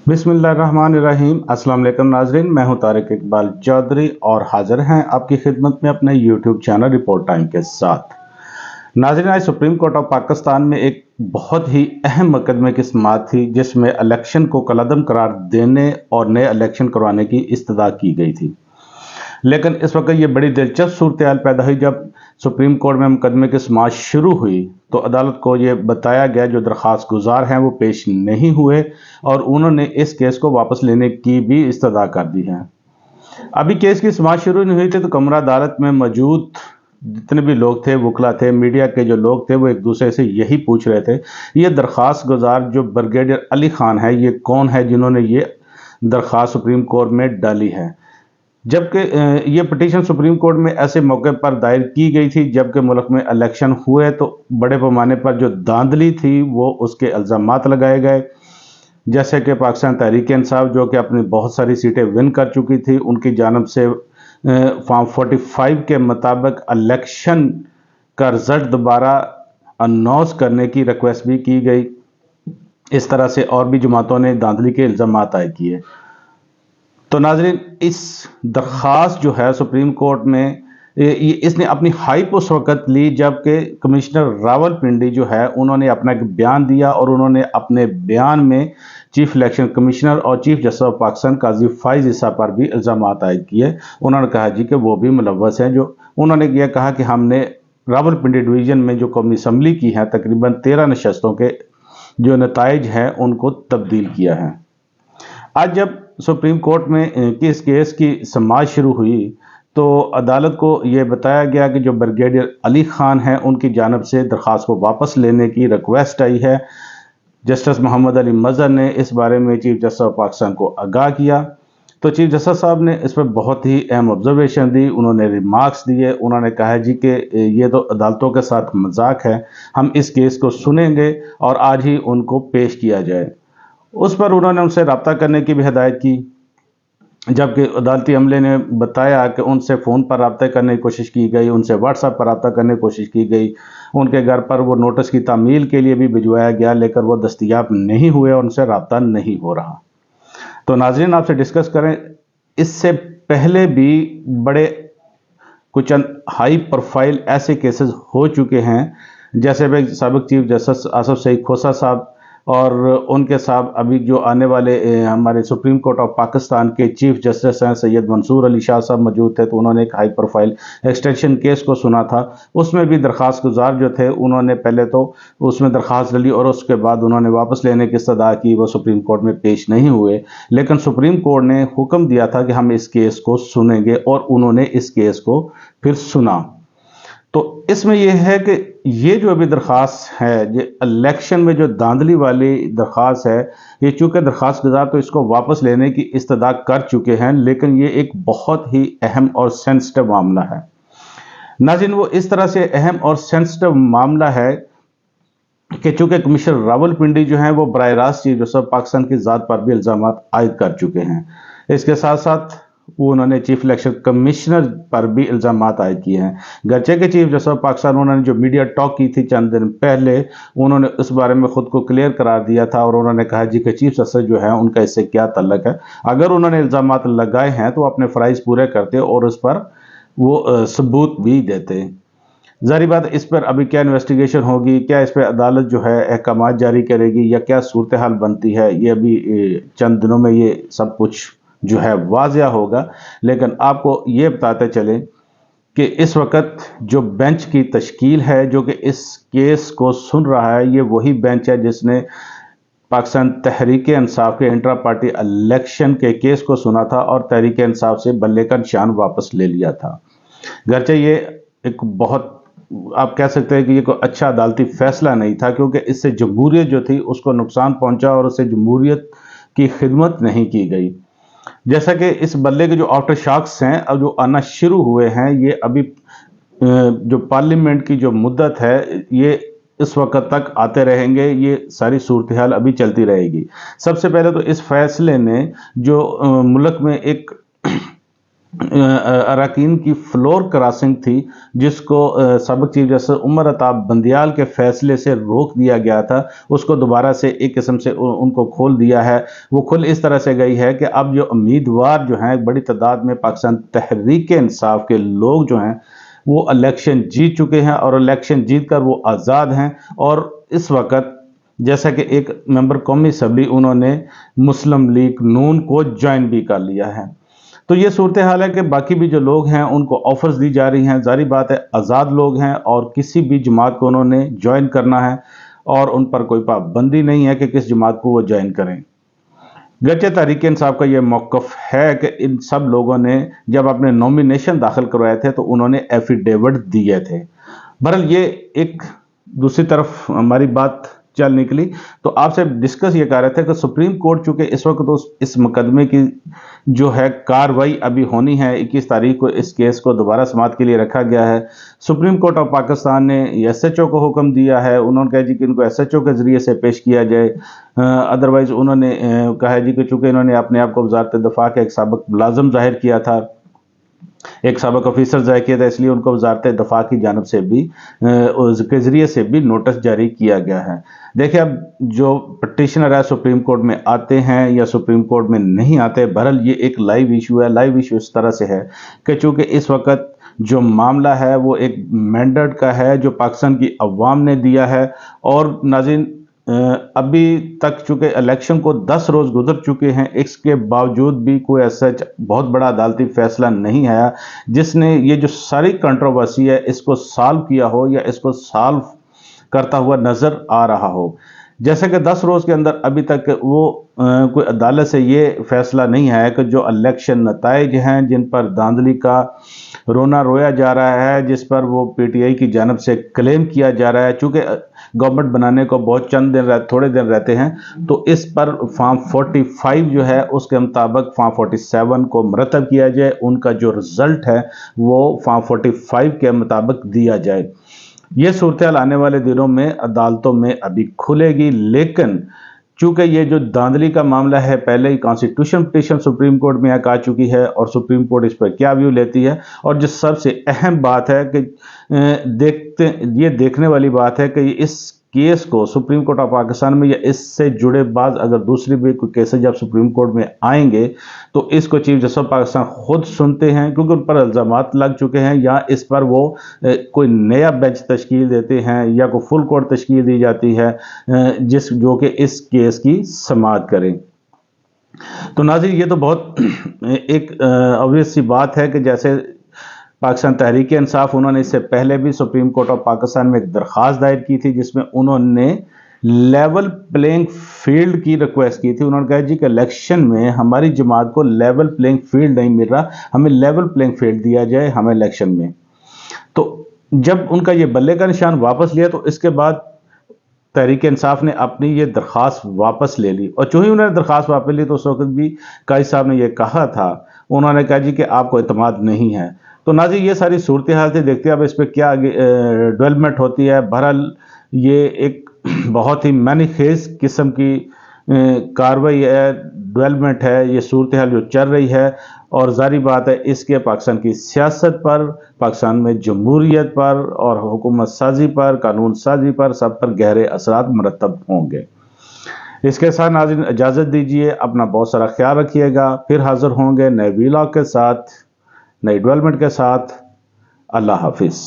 बिस्मिल्लाहिर्रहमानिर्रहीम। अस्सलाम वालेकुम नाजरीन, मैं हूं तारिक इकबाल चौधरी और हाजिर हैं आपकी खिदमत में अपने यूट्यूब चैनल रिपोर्ट टाइम के साथ। नाजरीन, आज सुप्रीम कोर्ट ऑफ पाकिस्तान में एक बहुत ही अहम मुकदमे की समाअत थी जिसमें इलेक्शन को कलअदम करार देने और नए इलेक्शन करवाने की इस्तदा की गई थी। लेकिन इस वक्त ये बड़ी दिलचस्प सूरत पैदा हुई जब सुप्रीम कोर्ट में मुकदमे की समाअत शुरू हुई तो अदालत को ये बताया गया जो दरख्वास्त गुजार हैं वो पेश नहीं हुए और उन्होंने इस केस को वापस लेने की भी इस्तदा कर दी है। अभी केस की समाअत शुरू नहीं हुई थी तो कमरा अदालत में मौजूद जितने भी लोग थे, वकला थे, मीडिया के जो लोग थे, वो एक दूसरे से यही पूछ रहे थे ये दरख्वास्त गुजार जो ब्रिगेडियर अली खान है ये कौन है जिन्होंने ये दरख्वास्त सुप्रीम कोर्ट में डाली है। जबकि ये पिटीशन सुप्रीम कोर्ट में ऐसे मौके पर दायर की गई थी जबकि मुल्क में इलेक्शन हुए तो बड़े पैमाने पर जो धांधली थी वो उसके इल्ज़ामात लगाए गए, जैसे कि पाकिस्तान तहरीक इंसाफ जो कि अपनी बहुत सारी सीटें विन कर चुकी थी उनकी जानब से फॉर्म 45 के मुताबिक इलेक्शन का रिजल्ट दोबारा अनाउंस करने की रिक्वेस्ट भी की गई। इस तरह से और भी जमातों ने धांधली के इल्ज़ामात आए किए। तो नाजरीन, इस दरख्वास्त जो है सुप्रीम कोर्ट में इसने अपनी हाइप उस वक़्त ली जबकि कमिश्नर रावलपिंडी जो है उन्होंने अपना एक बयान दिया और उन्होंने अपने बयान में चीफ इलेक्शन कमिश्नर और चीफ जस्टिस ऑफ पाकिस्तान काजी फाइज ईसा पर भी इल्ज़ामात आयद किए। उन्होंने कहा जी कि वो भी मुलव्वस हैं। जो उन्होंने यह कहा कि हमने रावलपिंडी डिवीज़न में जो कौमी असम्बली की है तकरीबन 13 नशस्तों के जो नताइज हैं उनको तब्दील किया है। आज जब सुप्रीम कोर्ट में इस केस की समाअत शुरू हुई तो अदालत को यह बताया गया कि जो ब्रिगेडियर अली खान हैं उनकी जानब से दरख्वास्त को वापस लेने की रिक्वेस्ट आई है। जस्टिस मोहम्मद अली मजहर ने इस बारे में चीफ जस्टिस ऑफ पाकिस्तान को आगाह किया तो चीफ जस्टिस साहब ने इस पर बहुत ही अहम ऑब्जर्वेशन दी, उन्होंने रिमार्क्स दिए। उन्होंने कहा जी कि ये तो अदालतों के साथ मजाक है, हम इस केस को सुनेंगे और आज ही उनको पेश किया जाए। उस पर उन्होंने उनसे रब्ता करने की भी हिदायत की, जबकि अदालती अमले ने बताया कि उनसे फ़ोन पर रब्ता करने की कोशिश की गई, उनसे व्हाट्सएप पर रब्ता करने की कोशिश की गई, उनके घर पर वो नोटिस की तामील के लिए भी भिजवाया गया लेकिन वो दस्तयाब नहीं हुए और उनसे रब्ता नहीं हो रहा। तो नाज़रीन, आपसे डिस्कस करें, इससे पहले भी बड़े कुछ हाई प्रोफाइल ऐसे केसेस हो चुके हैं जैसे भाई साबिक चीफ जस्टिस आसफ सईद खोसा साहब और उनके साथ अभी जो आने वाले हमारे सुप्रीम कोर्ट ऑफ पाकिस्तान के चीफ जस्टिस हैं सैयद मंसूर अली शाह साहब मौजूद थे। तो उन्होंने एक हाई प्रोफाइल एक्सटेंशन केस को सुना था, उसमें भी दरख्वास्त गुजार जो थे उन्होंने पहले तो उसमें दरख्वास्त डाली और उसके बाद उन्होंने वापस लेने की इस्तदा की, वो सुप्रीम कोर्ट में पेश नहीं हुए। लेकिन सुप्रीम कोर्ट ने हुक्म दिया था कि हम इस केस को सुनेंगे और उन्होंने इस केस को फिर सुना। तो इसमें यह है कि ये जो अभी दरख्वास्त है, ये इलेक्शन में जो धांधली वाली दरख्वास्त है, ये चूँकि दरख्वास्त गुजार तो इसको वापस लेने की इस्तदा कर चुके हैं लेकिन ये एक बहुत ही अहम और सेंसिटिव मामला है। नाज़रीन, वो इस तरह से अहम और सेंसिटिव मामला है कि चूँकि कमिश्नर रावलपिंडी जो हैं वो बराह रास्त चीफ जस्टिस ऑफ पाकिस्तान की ज़ात पर भी इल्ज़ामात आयद कर चुके हैं। इसके साथ साथ वो उन्होंने चीफ इलेक्शन कमिश्नर पर भी इल्ज़ामात आयद किए हैं। गरचे के चीफ जस्टिस ऑफ पाकिस्तान उन्होंने जो मीडिया टॉक की थी चंद दिन पहले, उन्होंने उस बारे में ख़ुद को क्लियर करार दिया था और उन्होंने कहा जी कि चीफ जस्टिस जो है उनका इससे क्या तल्लक है। अगर उन्होंने इल्ज़ामात लगाए हैं तो अपने फ़राइज़ पूरे करते और उस पर वो सबूत भी देते। ज़ाहिर बात इस पर अभी क्या इन्वेस्टिगेशन होगी, क्या इस पर अदालत जो है अहकामात जारी करेगी या क्या सूरत हाल बनती है, ये अभी चंद दिनों में ये सब कुछ जो है वाज़िया होगा। लेकिन आपको ये बताते चलें कि इस वक्त जो बेंच की तश्कील है जो कि इस केस को सुन रहा है, ये वही बेंच है जिसने पाकिस्तान तहरीक इंसाफ के इंट्रा पार्टी इलेक्शन के केस को सुना था और तहरीक इंसाफ से बल्ले का निशान वापस ले लिया था। गरचे ये एक बहुत, आप कह सकते हैं कि ये कोई अच्छा अदालती फैसला नहीं था क्योंकि इससे जमहूरियत जो थी उसको नुकसान पहुंचा और उससे जमहूरियत की खिदमत नहीं की गई। जैसा कि इस बल्ले के जो आफ्टर शॉक्स हैं अब जो आना शुरू हुए हैं, ये अभी जो पार्लियामेंट की जो मुद्दत है ये इस वक्त तक आते रहेंगे, ये सारी सूरत हाल अभी चलती रहेगी। सबसे पहले तो इस फैसले ने जो मुल्क में एक अरकान की फ्लोर क्रॉसिंग थी, जिसको सबक चीफ जस्टिस उमर अताब बंदियाल के फैसले से रोक दिया गया था, उसको दोबारा से एक किस्म से उनको खोल दिया है। वो खुल इस तरह से गई है कि अब जो उम्मीदवार जो हैं बड़ी तादाद में पाकिस्तान तहरीक इंसाफ के लोग जो हैं वो इलेक्शन जीत चुके हैं और इलेक्शन जीत कर वो आज़ाद हैं। और इस वक्त जैसा कि एक मेंबर कौमी असम्बली उन्होंने मुस्लिम लीग नून को ज्वाइन भी कर लिया है। तो ये सूरत हाल है कि बाकी भी जो लोग हैं उनको ऑफर्स दी जा रही हैं, जारी बात है आज़ाद लोग हैं और किसी भी जमात को उन्होंने ज्वाइन करना है और उन पर कोई पाबंदी नहीं है कि किस जमात को वो ज्वाइन करें। गरचे तहरीक इंसाफ का ये मौक़िफ़ है कि इन सब लोगों ने जब अपने नॉमिनेशन दाखिल करवाए थे तो उन्होंने एफिडेविट दिए थे। बहरहाल ये एक दूसरी तरफ हमारी बात चल निकली, तो आपसे डिस्कस ये कर रहे थे कि सुप्रीम कोर्ट चूंकि इस वक्त तो इस मुकदमे की जो है कार्रवाई अभी होनी है, 21 तारीख को इस केस को दोबारा समाअत के लिए रखा गया है। सुप्रीम कोर्ट ऑफ पाकिस्तान ने एसएचओ को हुक्म दिया है, उन्होंने कहा जी कि इनको एसएचओ के ज़रिए से पेश किया जाए। अदरवाइज़ उन्होंने कहा है जी कि चूँकि इन्होंने अपने आप को वज़ारत दफ़ा का एक साबिक मुलाज़िम ज़ाहिर किया था, एक साबिक ऑफिसर ज़ाहिर किया था, इसलिए उनको वज़ारत दफ़ा की जानब से भी के ज़रिए से भी नोटिस जारी किया गया है। देखिए अब जो पटिशनर है सुप्रीम कोर्ट में आते हैं या सुप्रीम कोर्ट में नहीं आते, बहरहाल ये एक लाइव इशू है। लाइव इशू इस तरह से है कि चूँकि इस वक्त जो मामला है वो एक मैंडेट का है जो पाकिस्तान की अवाम ने दिया है। और नाज़रीन अभी तक चूँकि इलेक्शन को 10 रोज़ गुजर चुके हैं, इसके बावजूद भी कोई ऐसा बहुत बड़ा अदालती फैसला नहीं आया जिसने ये जो सारी कंट्रोवर्सी है इसको सॉल्व किया हो या इसको सॉल्व करता हुआ नज़र आ रहा हो। जैसे कि 10 रोज़ के अंदर अभी तक वो कोई अदालत से ये फैसला नहीं आया कि जो इलेक्शन नताइज हैं जिन पर धांधली का रोना रोया जा रहा है, जिस पर वो पीटीआई की जानब से क्लेम किया जा रहा है, चूँकि गवर्नमेंट बनाने को बहुत थोड़े दिन रहते हैं, तो इस पर फॉर्म 45 जो है उसके मुताबिक फॉर्म 47 को मरतब किया जाए, उनका जो रिज़ल्ट है वो फॉर्म 45 के मुताबिक दिया जाए। ये सूरत हाल आने वाले दिनों में अदालतों में अभी खुलेगी, लेकिन चूँकि ये जो धांधली का मामला है पहले ही कॉन्स्टिट्यूशन पिटीशन सुप्रीम कोर्ट में आ चुकी है और सुप्रीम कोर्ट इस पर क्या व्यू लेती है। और जो सबसे अहम बात है कि देखने वाली बात है कि इस केस को सुप्रीम कोर्ट ऑफ पाकिस्तान में या इससे जुड़े बाद अगर दूसरी भी कोई केसेज जब सुप्रीम कोर्ट में आएंगे तो इसको चीफ जस्टिस ऑफ पाकिस्तान खुद सुनते हैं, क्योंकि उन पर इल्ज़ामात लग चुके हैं, या इस पर वो कोई नया बेंच तश्कील देते हैं या कोई फुल कोर्ट तश्कील दी जाती है जो कि इस केस की समाअत करें। तो नाज़रीन ये तो बहुत एक ऑब्वियस सी बात है कि जैसे पाकिस्तान तहरीक इंसाफ उन्होंने इससे पहले भी सुप्रीम कोर्ट ऑफ पाकिस्तान में एक दरख्वास्त दायर की थी जिसमें उन्होंने लेवल प्लेइंग फील्ड की रिक्वेस्ट की थी। उन्होंने कहा जी कि इलेक्शन में हमारी जमात को लेवल प्लेइंग फील्ड नहीं मिल रहा, हमें लेवल प्लेइंग फील्ड दिया जाए हमें इलेक्शन में। तो जब उनका ये बल्ले का निशान वापस लिया तो इसके बाद तहरीक इंसाफ ने अपनी ये दरख्वास्त वापस ले ली, और चूँकि ही उन्होंने दरख्वास्त वापस ली तो उस वक्त भी काजी साहब ने यह कहा था, उन्होंने कहा जी कि आपको एतमाद नहीं है। तो नाज़रीन ये सारी सूरत हाल से देखते हैं अब इस पर क्या आगे डेवलपमेंट होती है। बहरहाल ये एक बहुत ही मैनिखेज किस्म की कार्रवाई है, डेवलपमेंट है, ये सूरत हाल जो चल रही है, और जारी बात है इसके पाकिस्तान की सियासत पर, पाकिस्तान में जमहूरियत पर और हुकूमत साजी पर, कानून साजी पर, सब पर गहरे असरात मरतब होंगे। इसके साथ नाज़रीन इजाज़त दीजिए, अपना बहुत सारा ख्याल रखिएगा, फिर हाजिर होंगे नए व्लॉग के साथ, नई डेवलपमेंट के साथ। अल्लाह हाफिज़।